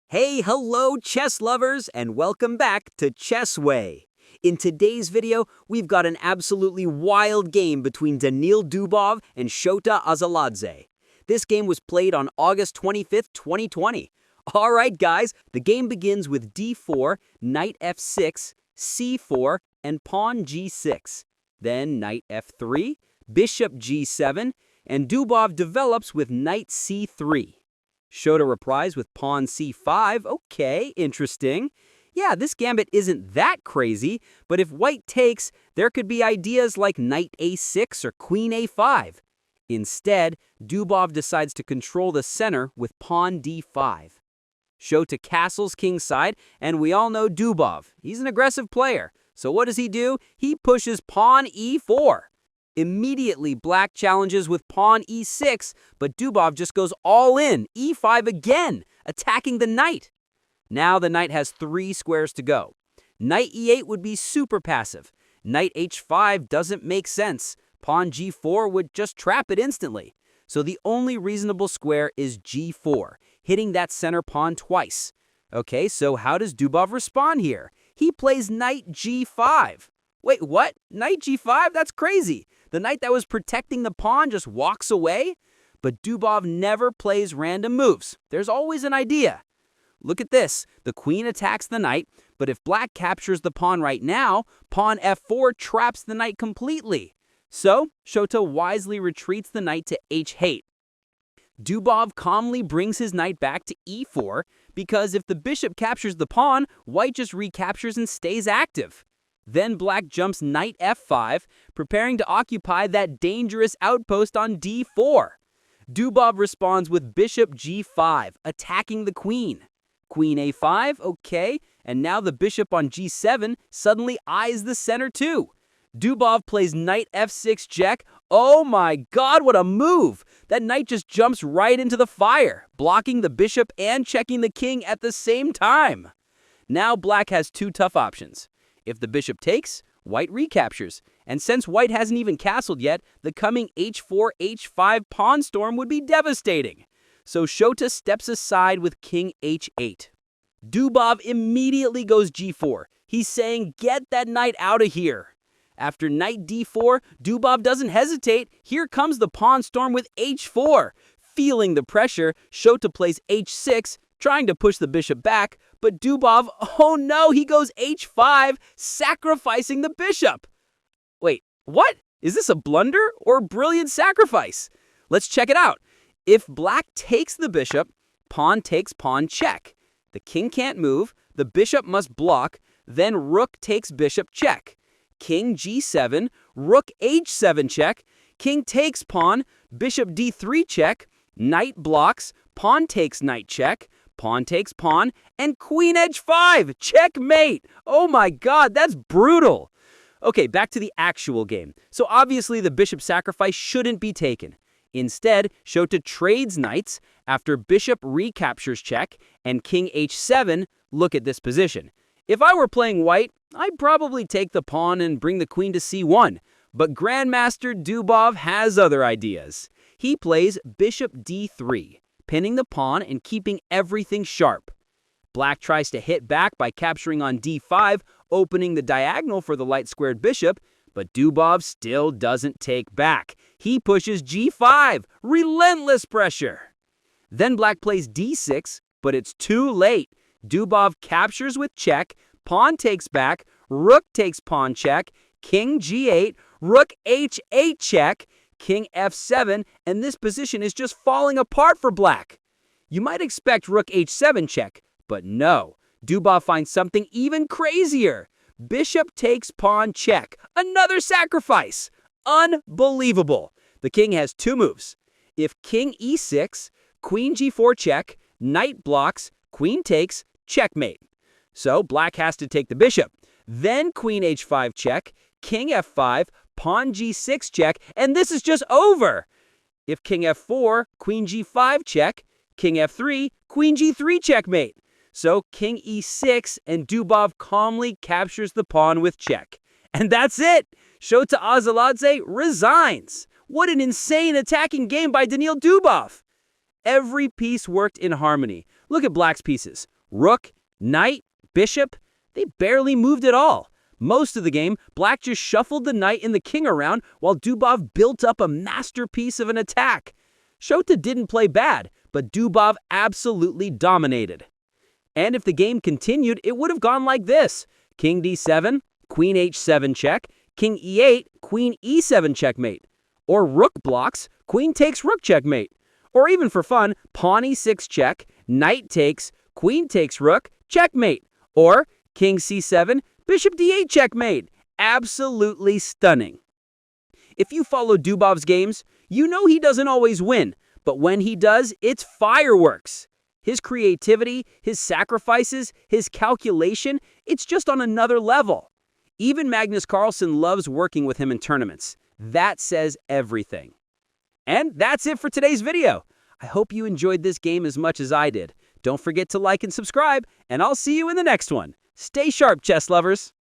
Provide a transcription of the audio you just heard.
Hey, hello chess lovers, and welcome back to Chess Way. In today's video, we've got an absolutely wild game between Daniil Dubov and Shota Azaladze. This game was played on August 25th, 2020. All right, guys, the game begins with d4, knight f6, c4, and pawn g6. Then knight f3, bishop g7, and Dubov develops with knight c3. Shota replies with pawn c5. Okay, interesting. Yeah, this gambit isn't that crazy, but if white takes, there could be ideas like knight a6 or queen a5. Instead, Dubov decides to control the center with pawn d5. Shota castles kingside, and we all know Dubov. He's an aggressive player. So what does he do? He pushes pawn e4. Immediately, black challenges with pawn e6, but Dubov just goes all in, e5 again, attacking the knight. Now the knight has 3 squares to go. Knight e8 would be super passive. Knight h5 doesn't make sense. Pawn g4 would just trap it instantly. So the only reasonable square is g4, hitting that center pawn twice. Okay, so how does Dubov respond here? He plays knight g5. Wait, what? Knight g5? That's crazy. The knight that was protecting the pawn just walks away? But Dubov never plays random moves. There's always an idea. Look at this. The queen attacks the knight, but if black captures the pawn right now, pawn f4 traps the knight completely. So, Shota wisely retreats the knight to h8. Dubov calmly brings his knight back to e4 because if the bishop captures the pawn, white just recaptures and stays active. Then black jumps knight f5, preparing to occupy that dangerous outpost on d4. Dubov responds with bishop g5, attacking the queen. Queen a5, okay, and now the bishop on g7 suddenly eyes the center too. Dubov plays knight f6 check. Oh my god, what a move! That knight just jumps right into the fire, blocking the bishop and checking the king at the same time. Now black has 2 tough options. If the bishop takes, white recaptures. And since white hasn't even castled yet, the coming h4, h5 pawn storm would be devastating. So Shota steps aside with king h8. Dubov immediately goes g4. He's saying, get that knight out of here. After knight d4, Dubov doesn't hesitate. Here comes the pawn storm with h4. Feeling the pressure, Shota plays h6, trying to push the bishop back, but Dubov, oh no, he goes h5, sacrificing the bishop. Wait, what? Is this a blunder or a brilliant sacrifice? Let's check it out. If black takes the bishop, pawn takes pawn check. The king can't move, the bishop must block, then rook takes bishop check. King g7, rook h7 check, king takes pawn, bishop d3 check, knight blocks, pawn takes knight check, pawn takes pawn, and queen h5, checkmate. Oh my god, that's brutal. Okay, back to the actual game. So obviously the bishop sacrifice shouldn't be taken. Instead, Shota trades knights after bishop recaptures check and king h7. Look at this position. If I were playing white, I'd probably take the pawn and bring the queen to c1. But Grandmaster Dubov has other ideas. He plays bishop d3. Pinning the pawn and keeping everything sharp. Black tries to hit back by capturing on d5, opening the diagonal for the light-squared bishop, but Dubov still doesn't take back. He pushes g5, relentless pressure. Then black plays d6, but it's too late. Dubov captures with check, pawn takes back, rook takes pawn check, king g8, rook h8 check, king f7, and this position is just falling apart for black. You might expect rook h7 check, but no. Dubov finds something even crazier. Bishop takes pawn check. Another sacrifice. Unbelievable. The king has 2 moves. If king e6, queen g4 check, knight blocks, queen takes, checkmate. So black has to take the bishop. Then queen h5 check, king f5, pawn g6 check, and this is just over. If king f4, queen g5 check, king f3, queen g3 checkmate. So king e6 and Dubov calmly captures the pawn with check. And that's it. Shota Azaladze resigns. What an insane attacking game by Daniil Dubov. Every piece worked in harmony. Look at black's pieces. Rook, knight, bishop, they barely moved at all. Most of the game, black just shuffled the knight and the king around while Dubov built up a masterpiece of an attack. Shota didn't play bad, but Dubov absolutely dominated. And if the game continued, it would have gone like this. King d7, queen h7 check, king e8, queen e7 checkmate. Or rook blocks, queen takes rook checkmate. Or even for fun, pawn e6 check, knight takes, queen takes rook, checkmate. Or king c7, bishop d8 checkmate. Absolutely stunning. If you follow Dubov's games, you know he doesn't always win, but when he does, it's fireworks. His creativity, his sacrifices, his calculation, it's just on another level. Even Magnus Carlsen loves working with him in tournaments. That says everything. And that's it for today's video. I hope you enjoyed this game as much as I did. Don't forget to like and subscribe, and I'll see you in the next one. Stay sharp, chess lovers!